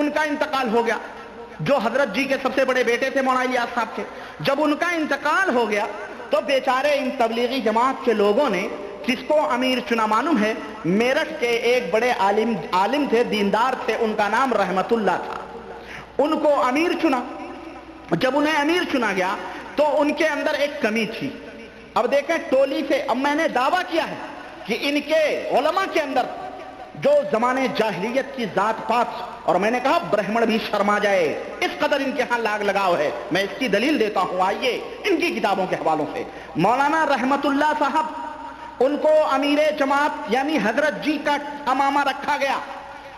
ان کا انتقال ہو گیا، جو حضرت جی کے سب سے بڑے بیٹے تھے مولانا الیاس صاحب کے، جب ان کا انتقال ہو گیا تو بیچارے ان تبلیغی جماعت کے لوگوں نے کس کو امیر چنا معلوم ہے؟ میرٹھ کے ایک بڑے عالم تھے، دیندار تھے، ان کا نام رحمت اللہ تھا، ان کو امیر چنا۔ جب انہیں امیر چنا گیا تو ان کے اندر ایک کمی تھی۔ اب دیکھیں ٹولی سے، اب میں نے دعویٰ کیا ہے کہ ان کے علماء کے اندر جو زمانے جاہلیت کی ذات پات، اور میں نے کہا برہمن بھی شرما جائے، اس قدر ان کے ہاں لاگ لگاؤ ہے، میں اس کی دلیل دیتا ہوں، آئیے ان کی کتابوں کے حوالوں سے۔ مولانا رحمت اللہ صاحب، ان کو امیر جماعت یعنی حضرت جی کا امامہ رکھا گیا،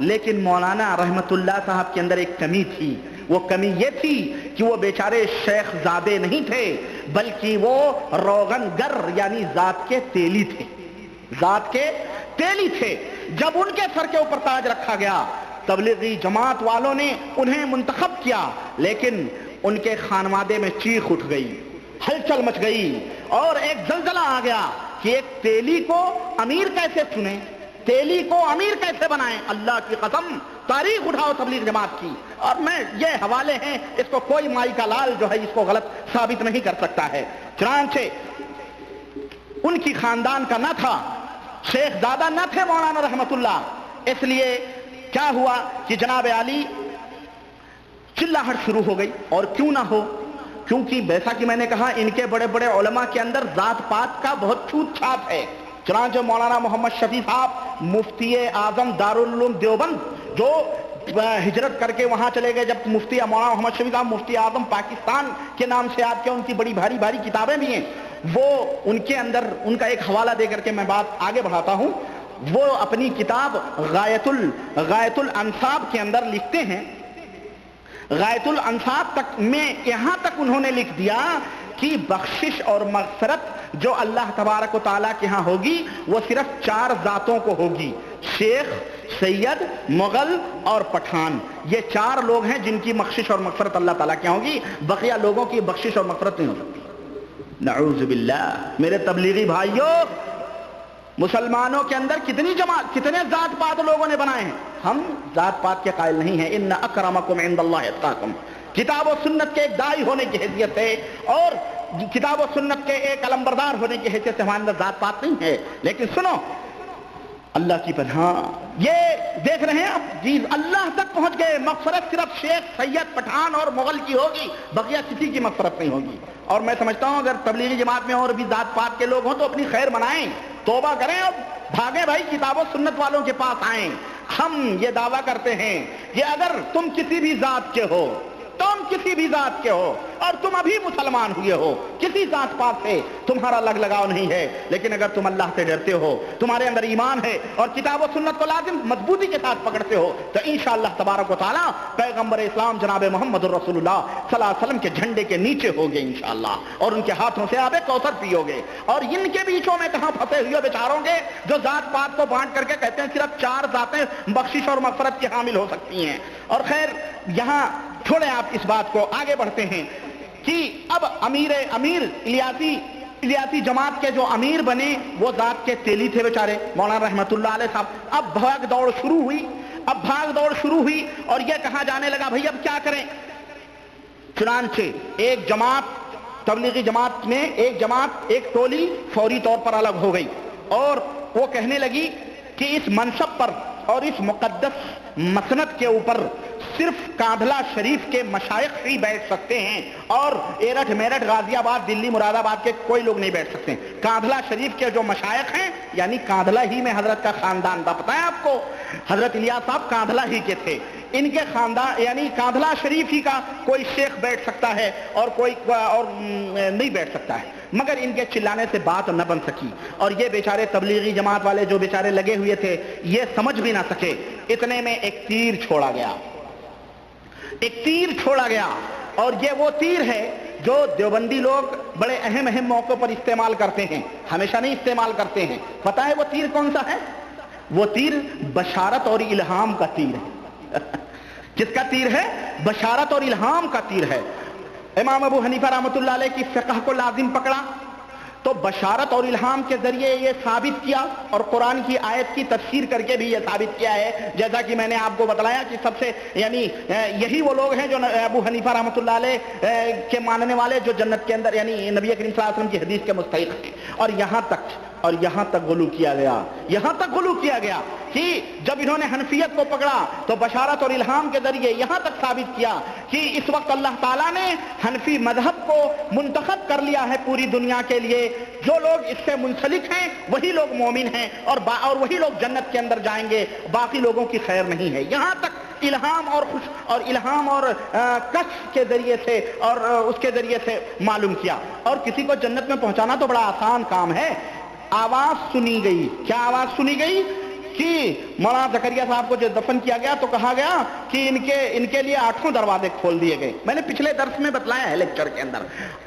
لیکن مولانا رحمت اللہ صاحب کے اندر ایک کمی تھی۔ وہ کمی یہ تھی کہ وہ بیچارے شیخ زادے نہیں تھے، بلکہ وہ روغن گر یعنی ذات کے تیلی تھے، ذات کے تیلی تھے۔ جب ان کے سر کے اوپر تاج رکھا گیا، تبلیغی جماعت والوں نے انہیں منتخب کیا، لیکن ان کے خانوادے میں چیخ اٹھ گئی، ہلچل مچ گئی، اور ایک زلزلہ آ گیا کہ ایک تیلی کو امیر کیسے چنیں، تیلی کو امیر کیسے بنائیں؟ اللہ کی قسم، تاریخ اٹھاؤ تبلیغ جماعت کی، اور میں یہ حوالے ہیں، اس کو کوئی مائی کا لال جو ہے اس کو غلط ثابت نہیں کر سکتا ہے۔ چنانچہ ان کی خاندان کا نہ تھا، شیخ زادہ نہ تھے مولانا رحمت اللہ، اس لیے کیا ہوا کہ جناب عالی چلاہٹ شروع ہو گئی، اور کیوں نہ ہو، کیونکہ جیسا کہ میں نے کہا ان کے بڑے بڑے علماء کے اندر ذات پات کا بہت چھوت چھات ہے۔ چنانچہ مولانا محمد شفیع صاحب مفتی اعظم دارالعلوم دیوبند، جو ہجرت کر کے وہاں چلے گئے، جب مفتی مولانا محمد شفیع صاحب مفتی اعظم پاکستان کے نام سے یاد کیا، ان کی بڑی بھاری بھاری کتابیں بھی ہیں، وہ ان کے اندر ان کا ایک حوالہ دے کر کے میں بات آگے بڑھاتا ہوں۔ وہ اپنی کتاب غایت الانصاب کے اندر لکھتے ہیں، غایت الانصاب تک میں یہاں تک انہوں نے لکھ دیا کہ بخشش اور مغفرت جو اللہ تبارک و تعالیٰ کے ہاں ہوگی وہ صرف 4 ذاتوں کو ہوگی، شیخ، سید، مغل اور پٹھان، یہ 4 لوگ ہیں جن کی بخشش اور مغفرت اللہ تعالیٰ کے ہاں ہوگی، بقیہ لوگوں کی بخشش اور مغفرت نہیں ہو سکتی۔ نعوذ باللہ۔ میرے تبلیغی بھائیوں، مسلمانوں کے اندر کتنے ذات پات لوگوں نے بنائے ہیں، ہم ذات پات کے قائل نہیں ہیں۔ ان اکرمکم عند اللہ اتقاکم، کتاب و سنت کے ایک داعی ہونے کی حیثیت ہے، اور کتاب و سنت کے ایک علمبردار ہونے کی حیثیت سے ہمارے اندر ذات پات نہیں ہے۔ لیکن سنو، اللہ کی پناہ، یہ دیکھ رہے ہیں اب جی اللہ تک پہنچ گئے، مغفرت صرف شیخ، سید، پٹھان اور مغل کی ہوگی، بقیہ کسی کی مغفرت نہیں ہوگی۔ اور میں سمجھتا ہوں اگر تبلیغی جماعت میں اور بھی ذات پات کے لوگ ہوں تو اپنی خیر منائیں، توبہ کریں، اب بھاگیں بھائی کتاب و سنت والوں کے پاس آئیں۔ ہم یہ دعویٰ کرتے ہیں کہ اگر تم کسی بھی ذات کے ہو، تم کسی بھی ذات کے ہو، اور تم ابھی مسلمان ہوئے ہو، کسی ذات پات سے تمہارا لگ لگاؤ نہیں ہے، لیکن اگر تم اللہ سے ڈرتے ہو، تمہارے اندر ایمان ہے، اور کتاب و سنت کو لازم مضبوطی کے ساتھ پکڑتے ہو، تو انشاءاللہ تبارک و تعالیٰ پیغمبر اسلام جناب محمد الرسول اللہ صلی اللہ علیہ وسلم کے جھنڈے کے نیچے ہوگے انشاءاللہ، اور ان کے ہاتھوں سے آب کوثر پیو گے۔ اور ان کے بیچوں میں کہاں پھنسے ہوئے بیچاروں گے جو ذات پات کو بانٹ کر کے کہتے ہیں صرف 4 ذاتیں بخشش اور مغفرت کی حامل ہو سکتی ہیں۔ اور خیر یہاں چھوڑیں آپ اس بات کو، آگے بڑھتے ہیں کہ اب امیر الیاسی جماعت کے جو امیر بنے وہ ذات کے تیلی تھے بیچارے مولانا رحمت اللہ علیہ صاحب۔ اب بھاگ دوڑ شروع ہوئی اور یہ کہا جانے لگا بھئی اب کیا کریں۔ چنانچہ ایک جماعت، تبلیغی جماعت میں ایک ٹولی فوری طور پر الگ ہو گئی، اور وہ کہنے لگی کہ اس منصب پر اور اس مقدس مسند کے اوپر صرف کاندھلہ شریف کے مشائخ ہی بیٹھ سکتے ہیں، اور ایرٹھ میرٹھ غازی آباد دلی مراد آباد کے کوئی لوگ نہیں بیٹھ سکتے۔ کاندھلہ شریف کے جو مشائخ ہیں، یعنی کاندھلہ ہی میں حضرت کا خاندان تھا، پتہ ہے آپ کو حضرت الیاس صاحب کاندھلہ ہی کے تھے، ان کے خاندان یعنی کاندھلہ شریف ہی کا کوئی شیخ بیٹھ سکتا ہے اور کوئی اور نہیں بیٹھ سکتا ہے، مگر ان کے چلانے سے بات نہ بن سکی، اور یہ بیچارے تبلیغی جماعت والے جو بیچارے لگے ہوئے تھے یہ سمجھ بھی نہ سکے۔ اتنے میں ایک تیر چھوڑا گیا، اور یہ وہ تیر ہے جو دیوبندی لوگ بڑے اہم موقعوں پر استعمال کرتے ہیں، ہمیشہ نہیں استعمال کرتے ہیں۔ پتہ ہے وہ تیر کون سا ہے؟ وہ تیر بشارت اور الہام کا تیر ہے۔ کس کا تیر ہے؟ بشارت اور الہام کا تیر ہے۔ امام ابو حنیفہ رحمۃ اللہ علیہ کی فقہ کو لازم پکڑا، تو بشارت اور الہام کے ذریعے یہ ثابت کیا اور قرآن کی آیت کی تفسیر کر کے بھی یہ ثابت کیا ہے، جیسا کہ میں نے آپ کو بتلایا کہ سب سے یعنی یہی وہ لوگ ہیں جو ابو حنیفہ رحمۃ اللہ علیہ کے ماننے والے جو جنت کے اندر یعنی نبی کریم صلی اللہ علیہ وسلم کی حدیث کے مستحق ہیں. اور یہاں تک غلو کیا گیا کہ جب انہوں نے حنفیت کو پکڑا تو بشارت اور الہام کے ذریعے یہاں تک ثابت کیا کہ اس وقت اللہ تعالیٰ نے حنفی مذہب کو منتخب کر لیا ہے پوری دنیا کے لیے. جو لوگ اس سے منسلک ہیں وہی لوگ مومن ہیں اور وہی لوگ جنت کے اندر جائیں گے، باقی لوگوں کی خیر نہیں ہے. یہاں تک الہام اور کشف کے ذریعے سے اور اس کے ذریعے سے معلوم کیا. اور کسی کو جنت میں پہنچانا تو بڑا آسان کام ہے. آواز سنی گئی. کیا آواز سنی گئی؟ کہ مولانا زکریا صاحب کو جو دفن کیا گیا تو کہا گیا کہ ان کے لیے 8 دروازے کھول دیے گئے. میں نے پچھلے درس میں بتلایا ہے لیکچر کے اندر.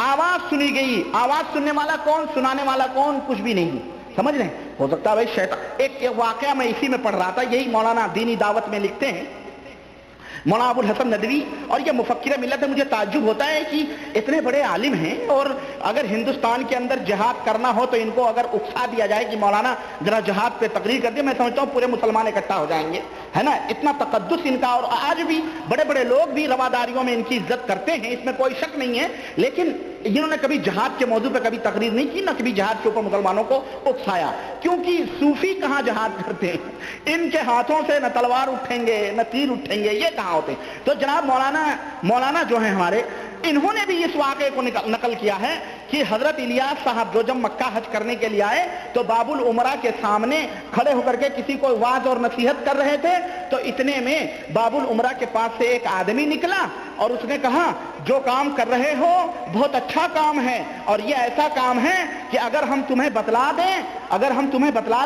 آواز سنی گئی. آواز سننے والا کون، سنانے والا کون؟ کچھ بھی نہیں. سمجھ رہے ہیں؟ ہو سکتا ہے بھائی شیطان. ایک واقعہ میں اسی میں پڑھ رہا تھا، یہی مولانا دینی دعوت میں لکھتے ہیں مولانا ابو الحسن ندوی، اور یہ مفکر ملت ہے. مجھے تعجب ہوتا ہے کہ اتنے بڑے عالم ہیں اور اگر ہندوستان کے اندر جہاد کرنا ہو تو ان کو اگر اکسا دیا جائے کہ مولانا ذرا جہاد پہ تقریر کر دیں، میں سمجھتا ہوں پورے مسلمان اکٹھا ہو جائیں گے، ہے نا. اتنا تقدس ان کا. اور آج بھی بڑے بڑے لوگ بھی رواداریوں میں ان کی عزت کرتے ہیں، اس میں کوئی شک نہیں ہے. لیکن انہوں نے کبھی جہاد کے موضوع پہ کبھی تقریر نہیں کی، نہ کبھی جہاد کے اوپر مسلمانوں کو اکسایا. کیونکہ صوفی کہاں جہاد کرتے ہیں؟ ان کے ہاتھوں سے نہ تلوار اٹھیں گے نہ تیر اٹھیں گے، یہ کہاں ہوتے ہیں. تو جناب مولانا جو ہیں ہمارے، انہوں نے بھی اس واقعے کو نقل کیا ہے کہ حضرت الیاس صاحب جو جب مکہ حج کرنے کے لیے آئے تو باب العمرہ کے سامنے کھڑے ہو کر کے کسی کو وعظ اور نصیحت کر رہے تھے. تو اتنے میں باب العمرہ کے پاس سے ایک آدمی نکلا اور اس نے کہا جو کام کر رہے ہو بہت اچھا کام ہے، اور یہ ایسا کام ہے کہ اگر ہم تمہیں بتلا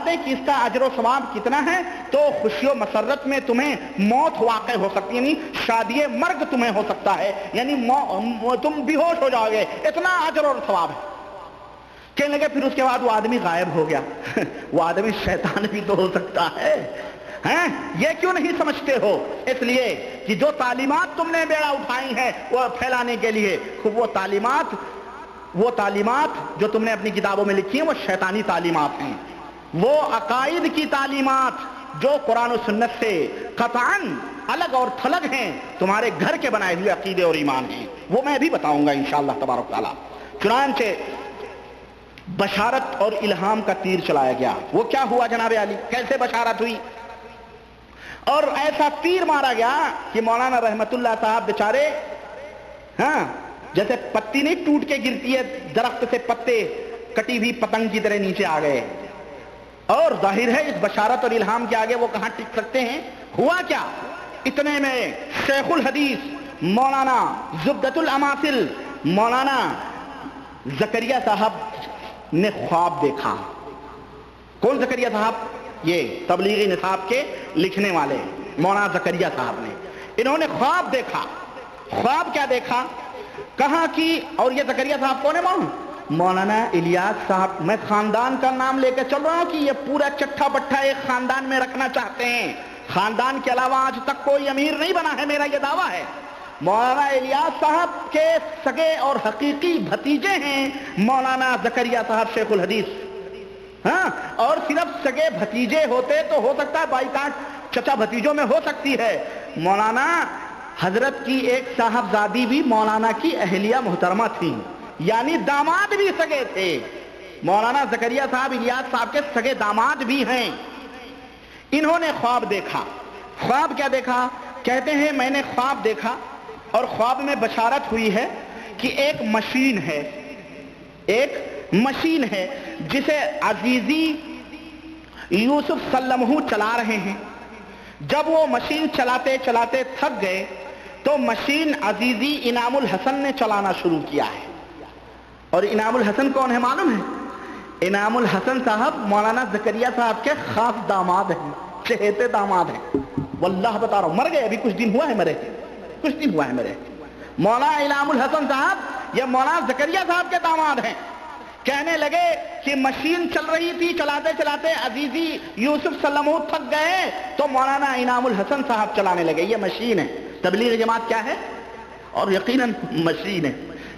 دیں کہ اس کا اجر و ثواب کتنا ہے تو خوشی و مسرت میں تمہیں موت واقع ہو سکتی ہے، یعنی شادی مرگ تمہیں ہو سکتا ہے، یعنی تم بے ہوش ہو جاؤ گے، اتنا اجر اور ثواب ہے. کہنے لگے. پھر اس کے بعد وہ آدمی غائب ہو گیا. وہ آدمی شیطان بھی تو ہو سکتا ہے. یہ کیوں نہیں سمجھتے ہو؟ اس لیے کہ جو تعلیمات تم نے بیڑا اٹھائی ہیں وہ پھیلانے کے لیے، وہ تعلیمات جو تم نے اپنی کتابوں میں لکھی ہیں وہ شیطانی تعلیمات ہیں. وہ عقائد کی تعلیمات جو قرآن و سنت سے قطعاً الگ اور تھلگ ہیں، تمہارے گھر کے بنائے ہوئے عقیدے اور ایمان ہیں، وہ میں بھی بتاؤں گا انشاءاللہ تبارک تعالیٰ. چنانچہ بشارت اور الہام کا تیر چلایا گیا. وہ کیا ہوا جناب علی؟ کیسے بشارت ہوئی؟ اور ایسا تیر مارا گیا کہ مولانا رحمت اللہ صاحب بیچارے جیسے پتی نہیں ٹوٹ کے گرتی ہے درخت سے، پتے کٹی ہوئی پتنگ کی طرح نیچے آ گئے. اور ظاہر ہے اس بشارت اور الہام کے آگے وہ کہاں ٹک سکتے ہیں. ہوا کیا؟ اتنے میں شیخ الحدیث مولانا زبدۃ الاماثل مولانا زکریا صاحب نے خواب دیکھا. کون زکریا صاحب؟ یہ تبلیغی نصاب کے لکھنے والے مولانا زکریا صاحب نے. انہوں نے خواب دیکھا. خواب کیا دیکھا؟ کہا کہ اور یہ زکریا صاحب کون ہے معلوم؟ مولانا الیاس صاحب. میں خاندان کا نام لے کے چل رہا ہوں کہ یہ پورا چٹھا بٹھا ایک خاندان میں رکھنا چاہتے ہیں. خاندان کے علاوہ آج تک کوئی امیر نہیں بنا ہے، میرا یہ دعویٰ ہے. مولانا الیاس صاحب کے سگے اور حقیقی بھتیجے ہیں مولانا زکریا صاحب شیخ الحدیث. اور صرف سگے بھتیجے ہوتے تو ہو سکتا ہے بائی کاٹ چچا بھتیجوں میں ہو سکتی ہے. مولانا حضرت کی ایک صاحبزادی بھی مولانا کی اہلیہ محترمہ تھی، یعنی داماد بھی سگے تھے. مولانا زکریا صاحب الیاس صاحب کے سگے داماد بھی ہیں. انہوں نے خواب دیکھا. خواب کیا دیکھا؟ کہتے ہیں میں نے خواب دیکھا اور خواب میں بشارت ہوئی ہے کہ ایک مشین ہے جسے عزیزی یوسف سلمہ چلا رہے ہیں. جب وہ مشین چلاتے چلاتے تھک گئے تو مشین عزیزی انعام الحسن نے چلانا شروع کیا ہے. اور انعام الحسن کون ہے معلوم ہے؟ انعام الحسن صاحب مولانا زکریا صاحب کے خاص داماد ہیں، چہیتے داماد ہیں. واللہ بتا رہا ہوں، مر گئے ابھی کچھ دن ہوا ہے مرے. مولانا انعام الحسن صاحب یہ مولانا زکریا صاحب کے داماد ہیں. کہنے لگے کہ مشین چل رہی تھی، چلاتے چلاتے عزیزی یوسف سلمہ تھک گئے تو مولانا انعام الحسن صاحب چلانے لگے. یہ مشین ہے. تبلیغ جماعت کیا ہے؟ اور یقیناً مشین ہے.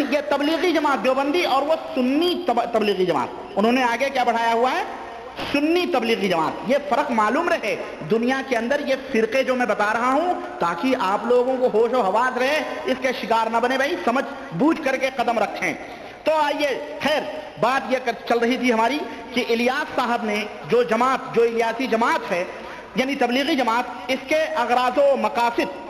یہ تبلیغی جماعت دیوبندی اور وہ سنی تبلیغی جماعت، انہوں نے آگے کیا بڑھایا ہوا ہے؟ سنی تبلیغی جماعت۔ یہ فرق معلوم رہے دنیا کے اندر، یہ فرقے جو میں بتا رہا ہوں تاکہ آپ لوگوں کو ہوش و حواس رہے، اس کے شکار نہ بنے بھائی، سمجھ بوجھ کر کے قدم رکھیں۔ تو آئیے، خیر بات یہ چل رہی تھی ہماری کہ الیاس صاحب نے جو جماعت، جو الیاسی جماعت ہے یعنی تبلیغی جماعت، اس کے اغراض و مقاصد